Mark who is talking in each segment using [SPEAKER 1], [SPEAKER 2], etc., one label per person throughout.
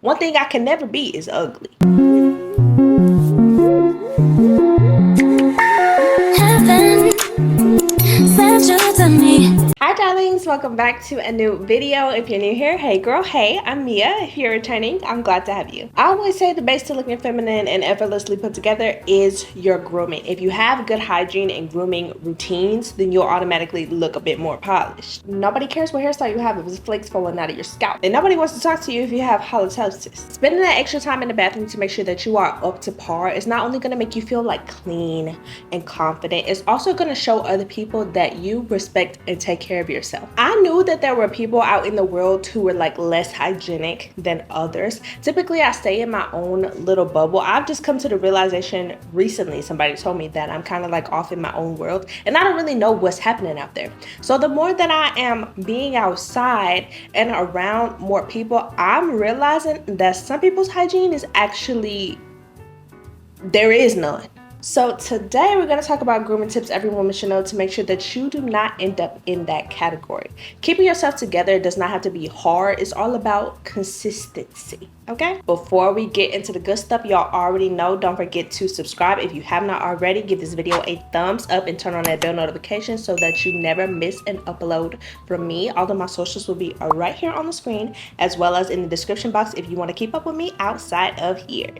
[SPEAKER 1] One thing I can never be is ugly. Hi darlings, welcome back to a new video. If you're new here, hey girl, hey, I'm Mia. If you're returning, I'm glad to have you. I always say the base to looking feminine and effortlessly put together is your grooming. If you have good hygiene and grooming routines, then you'll automatically look a bit more polished. Nobody cares what hairstyle you have if it's flakes falling out of your scalp. And nobody wants to talk to you if you have halitosis. Spending that extra time in the bathroom to make sure that you are up to par is not only going to make you feel like clean and confident, it's also going to show other people that you respect and take care of yourself. I knew that there were people out in the world who were like less hygienic than others. Typically, I stay in my own little bubble. I've just come to the realization recently, somebody told me that I'm kind of like off in my own world and I don't really know what's happening out there. So the more that I am being outside and around more people, I'm realizing that some people's hygiene is actually, there is none. So today we're going to talk about grooming tips every woman should know to make sure that you do not end up in that category. Keeping yourself together does not have to be hard. It's all about consistency. Okay? Before we get into the good stuff, y'all already know, don't forget to subscribe. If you have not already, give this video a thumbs up and turn on that bell notification so that you never miss an upload from me. All of my socials will be right here on the screen, as well as in the description box if you want to keep up with me outside of here.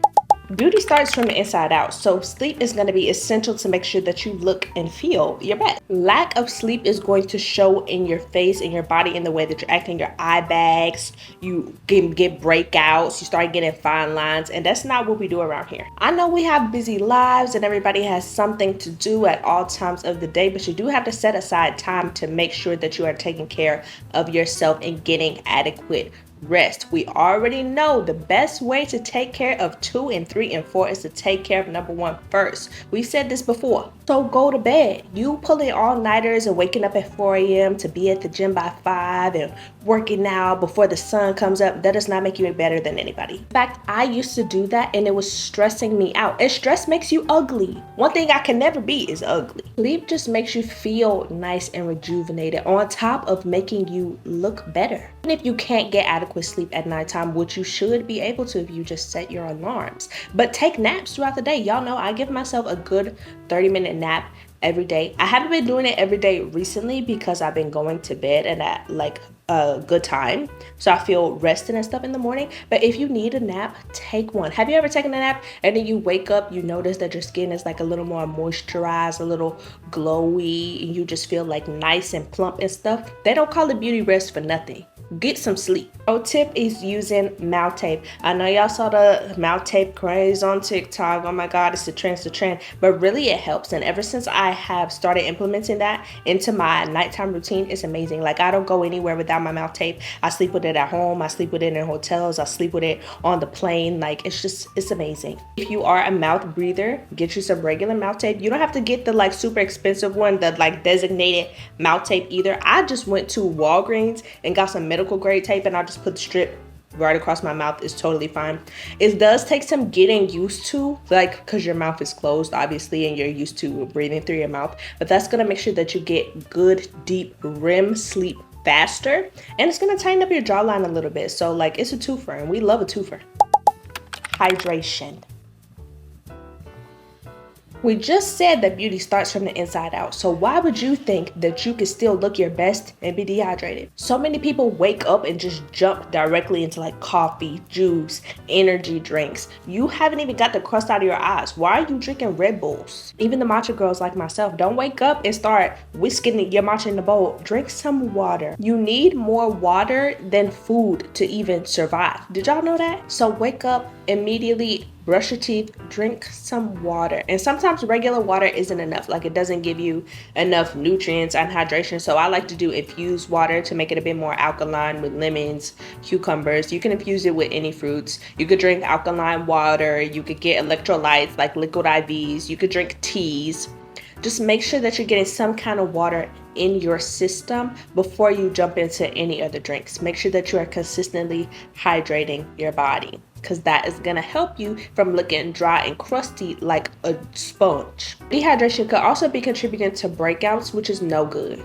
[SPEAKER 1] Beauty starts from the inside out, so sleep is going to be essential to make sure that you look and feel your best. Lack of sleep is going to show in your face and your body in the way that you're acting, your eye bags, you can get breakouts, you start getting fine lines, and that's not what we do around here. I know we have busy lives and everybody has something to do at all times of the day, but you do have to set aside time to make sure that you are taking care of yourself and getting adequate rest. We already know the best way to take care of 2 and 3 and 4 is to take care of number 1 first. We've said this before. So go to bed. You pulling all-nighters and waking up at 4 a.m. to be at the gym by 5 and working out before the sun comes up, that does not make you better than anybody. In fact, I used to do that and it was stressing me out. And stress makes you ugly. One thing I can never be is ugly. Sleep just makes you feel nice and rejuvenated on top of making you look better. And if you can't get adequate sleep at nighttime, which you should be able to if you just set your alarms, but take naps throughout the day. Y'all know I give myself a good 30-minute nap every day. I haven't been doing it every day recently because I've been going to bed at like a good time, so I feel rested and stuff in the morning. But if you need a nap, take one. Have you ever taken a nap and then you wake up, you notice that your skin is like a little more moisturized, a little glowy, and you just feel like nice and plump and stuff? They don't call it beauty rest for nothing. Get some sleep. Pro tip is using mouth tape. I know y'all saw the mouth tape craze on TikTok. Oh my God, it's the trend. But really it helps. And ever since I have started implementing that into my nighttime routine, it's amazing. Like I don't go anywhere without my mouth tape. I sleep with it at home. I sleep with it in hotels. I sleep with it on the plane. Like it's amazing. If you are a mouth breather, get you some regular mouth tape. You don't have to get the like super expensive one, the like designated mouth tape either. I just went to Walgreens and got some medical grade tape and I just put the strip right across my mouth. Is totally fine. It does take some getting used to, like because your mouth is closed obviously and you're used to breathing through your mouth, but that's going to make sure that you get good deep REM sleep faster, and it's going to tighten up your jawline a little bit. So like it's a twofer and we love a twofer. Hydration. We just said that beauty starts from the inside out, so why would you think that you can still look your best and be dehydrated? So many people wake up and just jump directly into like coffee, juice, energy drinks. You haven't even got the crust out of your eyes. Why are you drinking Red Bulls? Even the matcha girls like myself, don't wake up and start whisking your matcha in the bowl. Drink some water. You need more water than food to even survive. Did y'all know that? So wake up immediately, brush your teeth, drink some water. And sometimes regular water isn't enough. Like it doesn't give you enough nutrients and hydration. So I like to do infused water to make it a bit more alkaline with lemons, cucumbers. You can infuse it with any fruits. You could drink alkaline water. You could get electrolytes like liquid IVs. You could drink teas. Just make sure that you're getting some kind of water in your system before you jump into any other drinks. Make sure that you are consistently hydrating your body, because that is going to help you from looking dry and crusty like a sponge. Dehydration could also be contributing to breakouts, which is no good.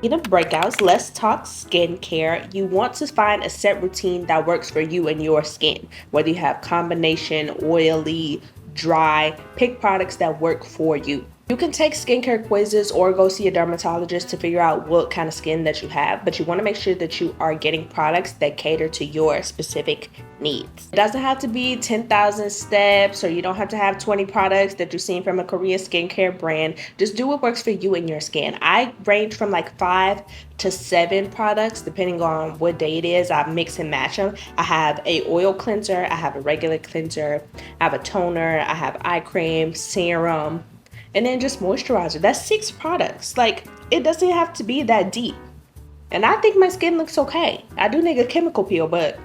[SPEAKER 1] In the breakouts, let's talk skincare. You want to find a set routine that works for you and your skin. Whether you have combination, oily, dry, pick products that work for you. You can take skincare quizzes or go see a dermatologist to figure out what kind of skin that you have, but you want to make sure that you are getting products that cater to your specific needs. It doesn't have to be 10,000 steps, or you don't have to have 20 products that you've seen from a Korean skincare brand. Just do what works for you and your skin. I range from like 5 to 7 products depending on what day it is. I mix and match them. I have a oil cleanser, I have a regular cleanser, I have a toner, I have eye cream, serum, and then just moisturizer. That's 6 products. Like, it doesn't have to be that deep. And I think my skin looks okay. I do need a chemical peel, but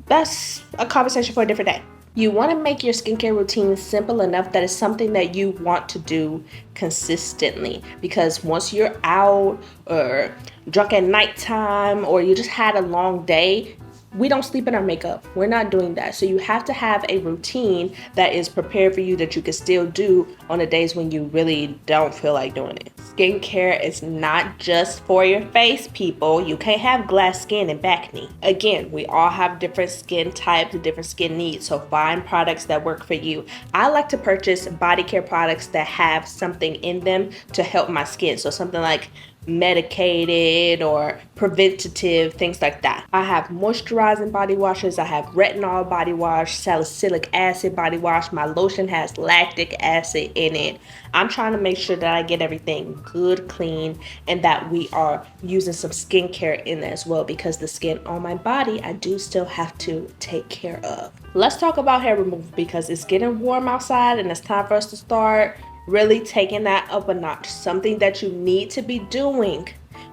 [SPEAKER 1] that's a conversation for a different day. You want to make your skincare routine simple enough that it's something that you want to do consistently, because once you're out or drunk at nighttime or you just had a long day, we don't sleep in our makeup. We're not doing that. So you have to have a routine that is prepared for you, that you can still do on the days when you really don't feel like doing it. Skincare is not just for your face, people. You can't have glass skin and acne. Again, we all have different skin types and different skin needs, so find products that work for you. I like to purchase body care products that have something in them to help my skin. So something like medicated or preventative, things like that. I have moisturizing body washes. I have retinol body wash, salicylic acid body wash. My lotion has lactic acid in it. I'm trying to make sure that I get everything good, clean, and that we are using some skincare in there as well, because the skin on my body, I do still have to take care of. Let's talk about hair removal, because it's getting warm outside and it's time for us to start really taking that up a notch. Something that you need to be doing,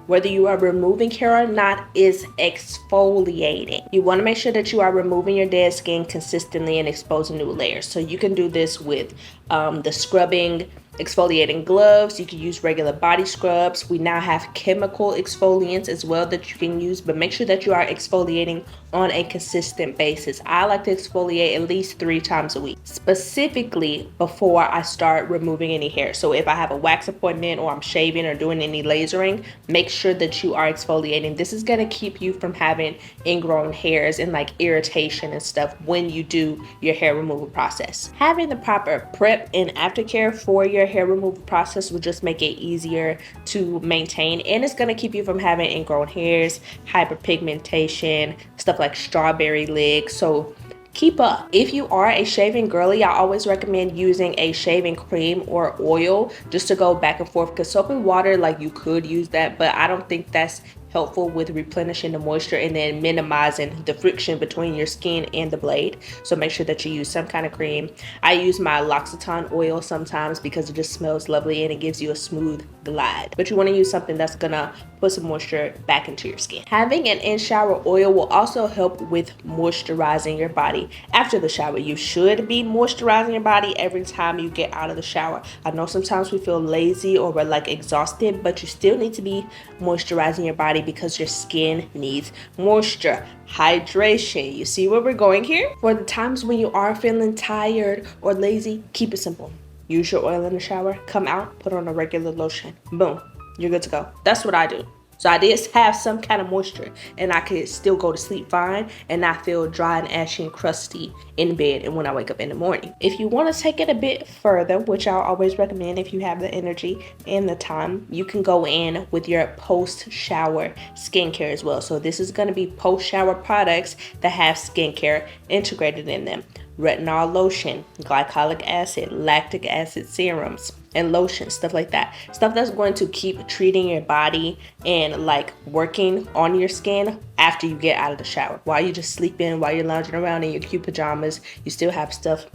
[SPEAKER 1] whether you are removing hair or not, is exfoliating. You want to make sure that you are removing your dead skin consistently and exposing new layers. So you can do this with the scrubbing exfoliating gloves. You can use regular body scrubs. We now have chemical exfoliants as well that you can use, but make sure that you are exfoliating on a consistent basis. I like to exfoliate at least 3 times a week, specifically before I start removing any hair. So if I have a wax appointment or I'm shaving or doing any lasering, make sure that you are exfoliating. This is going to keep you from having ingrown hairs and like irritation and stuff when you do your hair removal process. Having the proper prep and aftercare for your hair removal process will just make it easier to maintain, and it's going to keep you from having ingrown hairs, hyperpigmentation, stuff like strawberry legs. So keep up. If you are a shaving girly, I always recommend using a shaving cream or oil just to go back and forth, because soap and water, like, you could use that, but I don't think that's helpful with replenishing the moisture and then minimizing the friction between your skin and the blade. So make sure that you use some kind of cream. I use my L'Occitane oil sometimes because it just smells lovely and it gives you a smooth glide. But you want to use something that's gonna put some moisture back into your skin. Having an in-shower oil will also help with moisturizing your body after the shower. You should be moisturizing your body every time you get out of the shower. I know sometimes we feel lazy or we're like exhausted, but you still need to be moisturizing your body because your skin needs moisture, hydration. You see where we're going here? For the times when you are feeling tired or lazy, keep it simple. Use your oil in the shower, come out, put on a regular lotion. Boom, you're good to go. That's what I do. So I did have some kind of moisture and I could still go to sleep fine and not feel dry and ashy and crusty in bed and when I wake up in the morning. If you want to take it a bit further, which I'll always recommend if you have the energy and the time, you can go in with your post-shower skincare as well. So this is going to be post-shower products that have skincare integrated in them. Retinol lotion, glycolic acid, lactic acid serums, and lotion, stuff like that. Stuff that's going to keep treating your body and like working on your skin after you get out of the shower. While you're just sleeping, while you're lounging around in your cute pajamas, you still have stuff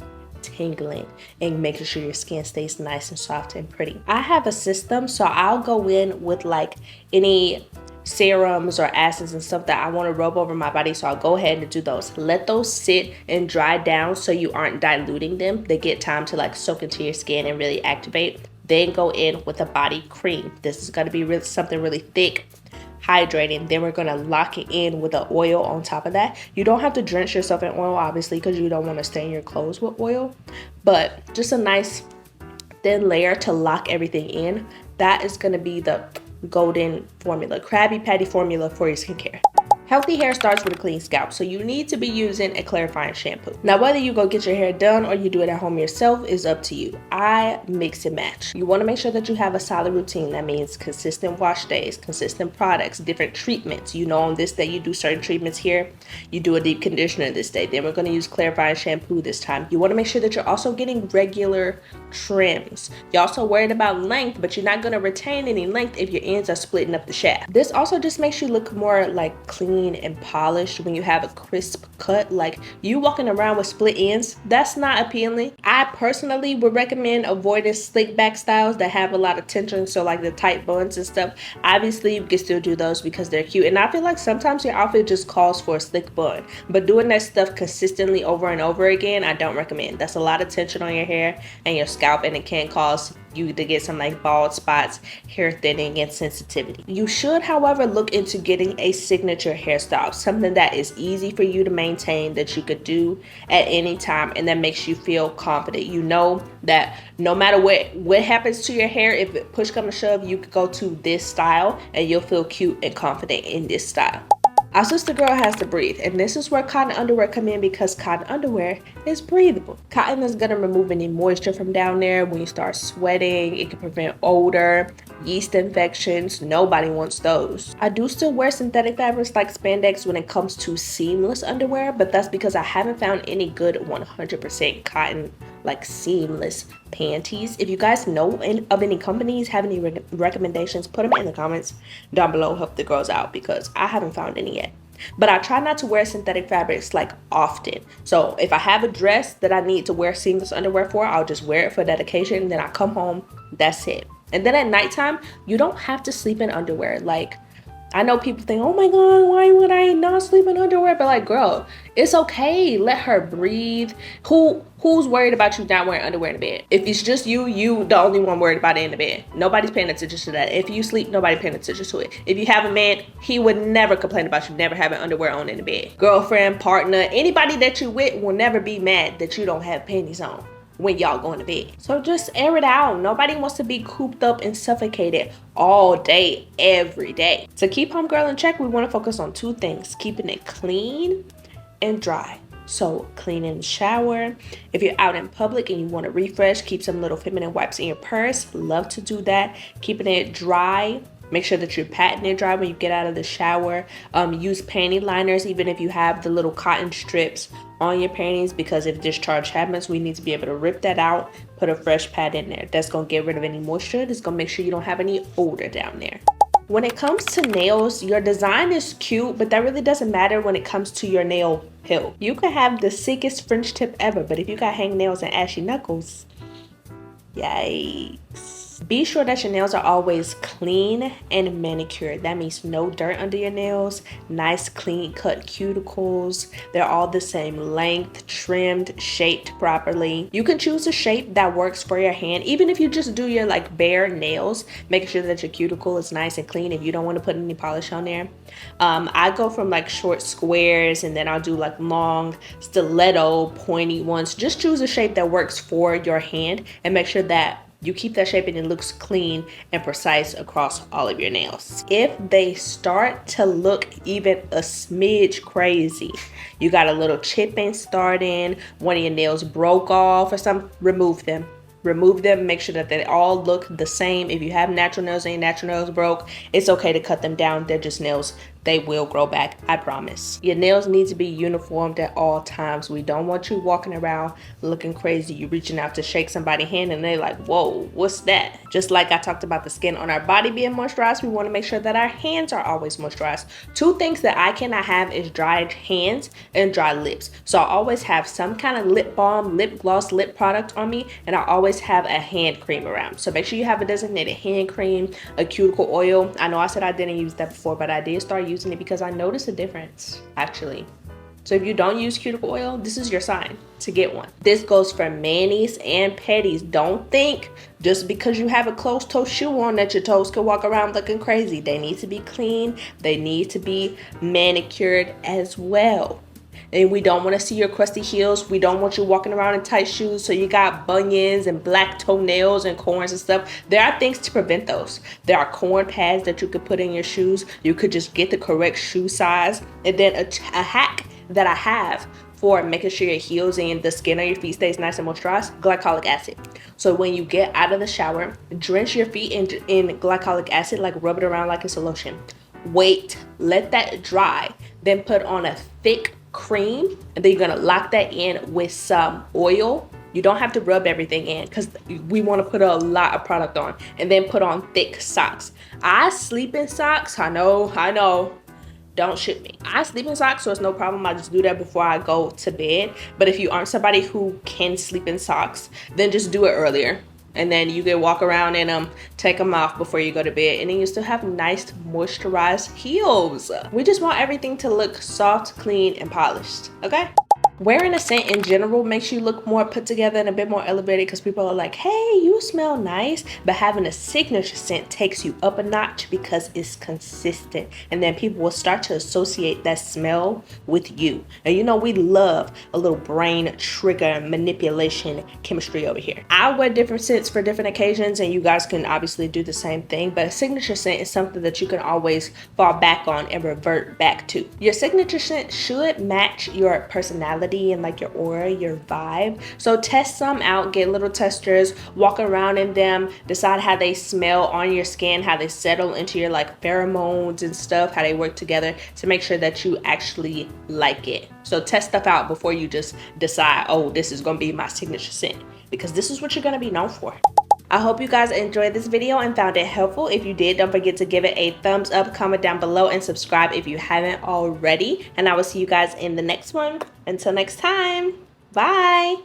[SPEAKER 1] tingling and making sure your skin stays nice and soft and pretty. I have a system, so I'll go in with like any serums or acids and stuff that I want to rub over my body, so I'll go ahead and do those. Let those sit and dry down so you aren't diluting them. They get time to like soak into your skin and really activate. Then go in with a body cream. This is going to be something really thick, hydrating. Then we're going to lock it in with an oil on top of that. You don't have to drench yourself in oil, obviously, because you don't want to stain your clothes with oil, but just a nice thin layer to lock everything in. That is going to be the golden formula, Krabby Patty formula for your skincare. Healthy hair starts with a clean scalp, so you need to be using a clarifying shampoo. Now, whether you go get your hair done or you do it at home yourself is up to you. I mix and match. You want to make sure that you have a solid routine. That means consistent wash days, consistent products, different treatments. You know, on this day you do certain treatments here. You do a deep conditioner this day. Then we're going to use clarifying shampoo this time. You want to make sure that you're also getting regular trims. You're also worried about length, but you're not going to retain any length if your ends are splitting up the shaft. This also just makes you look more like clean and polished when you have a crisp cut. Like, you walking around with split ends, that's not appealing. I personally would recommend avoiding slick back styles that have a lot of tension, so like the tight buns and stuff. Obviously you can still do those because they're cute, and I feel like sometimes your outfit just calls for a slick bun, but doing that stuff consistently over and over again, I don't recommend. That's a lot of tension on your hair and your scalp, and it can cause you to get some like bald spots, hair thinning, and sensitivity. You should, however, look into getting a signature hairstyle, something that is easy for you to maintain, that you could do at any time, and that makes you feel confident. You know that no matter what happens to your hair, if push comes to shove, you could go to this style and you'll feel cute and confident in this style. Our sister girl has to breathe, and this is where cotton underwear come in, because cotton underwear is breathable. Cotton is going to remove any moisture from down there when you start sweating. It can prevent odor, yeast infections. Nobody wants those. I do still wear synthetic fabrics like spandex when it comes to seamless underwear, but that's because I haven't found any good 100% cotton like seamless panties. If you guys know of any companies, have any recommendations, put them in the comments down below. Help the girls out, because I haven't found any yet. But I try not to wear synthetic fabrics like often. So if I have a dress that I need to wear seamless underwear for, I'll just wear it for that occasion, and then I come home, that's it. And then at nighttime, you don't have to sleep in underwear. Like, I know people think, oh my God, why would I not sleep in underwear? But like, girl, it's okay. Let her breathe. Who's worried about you not wearing underwear in the bed? If it's just you the only one worried about it in the bed. Nobody's paying attention to that. If you sleep, nobody's paying attention to it. If you have a man, he would never complain about you never having underwear on in the bed. Girlfriend, partner, anybody that you with will never be mad that you don't have panties on when y'all going to bed. So just air it out. Nobody wants to be cooped up and suffocated all day, every day. To keep homegirl in check, we want to focus on two things: keeping it clean and dry. So clean in the shower. If you're out in public and you want to refresh, keep some little feminine wipes in your purse. Love to do that. Keeping it dry. Make sure that you're patting it dry when you get out of the shower. Use panty liners, even if you have the little cotton strips on your panties, because if discharge happens, we need to be able to rip that out, put a fresh pad in there. That's going to get rid of any moisture. That's going to make sure you don't have any odor down there. When it comes to nails, your design is cute, but that really doesn't matter when it comes to your nail health. You can have the sickest French tip ever, but if you got hangnails and ashy knuckles, yikes. Be sure that your nails are always clean and manicured. That means no dirt under your nails, nice clean cut cuticles. They're all the same length, trimmed, shaped properly. You can choose a shape that works for your hand, even if you just do your like bare nails. Make sure that your cuticle is nice and clean if you don't want to put any polish on there. I go from like short squares, and then I'll do like long stiletto pointy ones. Just choose a shape that works for your hand, and make sure that you keep that shape and it looks clean and precise across all of your nails. If they start to look even a smidge crazy, you got a little chipping starting, one of your nails broke off or something, remove them. Remove them, make sure that they all look the same. If you have natural nails and your natural nails broke, it's okay to cut them down. They're just nails. They will grow back, I promise. Your nails need to be uniformed at all times. We don't want you walking around looking crazy. You reaching out to shake somebody's hand and they're like, whoa, what's that? Just like I talked about the skin on our body being moisturized, we want to make sure that our hands are always moisturized. Two things that I cannot have is dry hands and dry lips. So I always have some kind of lip balm, lip gloss, lip product on me, and I always have a hand cream around. So make sure you have a designated hand cream, a cuticle oil. I know I said I didn't use that before, but I did start using it because I noticed a difference actually. So if you don't use cuticle oil, this is your sign to get one. This goes for manis and petties. Don't think just because you have a closed toe shoe on that your toes can walk around looking crazy. They need to be clean. They need to be manicured as well. and we don't want to see your crusty heels. We don't want you walking around in tight shoes so you got bunions and black toenails and corns and stuff. There are things to prevent those. There are corn pads that you could put in your shoes. You could just get the correct shoe size. And then a hack that I have for making sure your heels and the skin on your feet stays nice and moisturized, glycolic acid. So when you get out of the shower, drench your feet in glycolic acid, like rub it around like it's a lotion. Wait, let that dry, then put on a thick cream, and then you're gonna lock that in with some oil. You don't have to rub everything in because we want to put a lot of product on, and then put on thick socks. I sleep in socks. I know. Don't shoot me. I sleep in socks, so it's no problem. I just do that before I go to bed. But if you aren't somebody who can sleep in socks, then just do it earlier. And then you can walk around in them, take them off before you go to bed, and then you still have nice moisturized heels. We just want everything to look soft, clean, and polished, okay? Wearing a scent in general makes you look more put together and a bit more elevated because people are like, hey, you smell nice. But having a signature scent takes you up a notch because it's consistent. And then people will start to associate that smell with you. And you know, we love a little brain trigger manipulation chemistry over here. I wear different scents for different occasions, and you guys can obviously do the same thing. But a signature scent is something that you can always fall back on and revert back to. Your signature scent should match your personality and like your aura, your vibe. So test some out, get little testers, walk around in them, decide how they smell on your skin, how they settle into your like pheromones and stuff, how they work together to make sure that you actually like it. So test stuff out before you just decide, oh, this is gonna be my signature scent, because this is what you're gonna be known for. I hope you guys enjoyed this video and found it helpful. If you did, don't forget to give it a thumbs up, comment down below, and subscribe if you haven't already. And I will see you guys in the next one. Until next time, bye.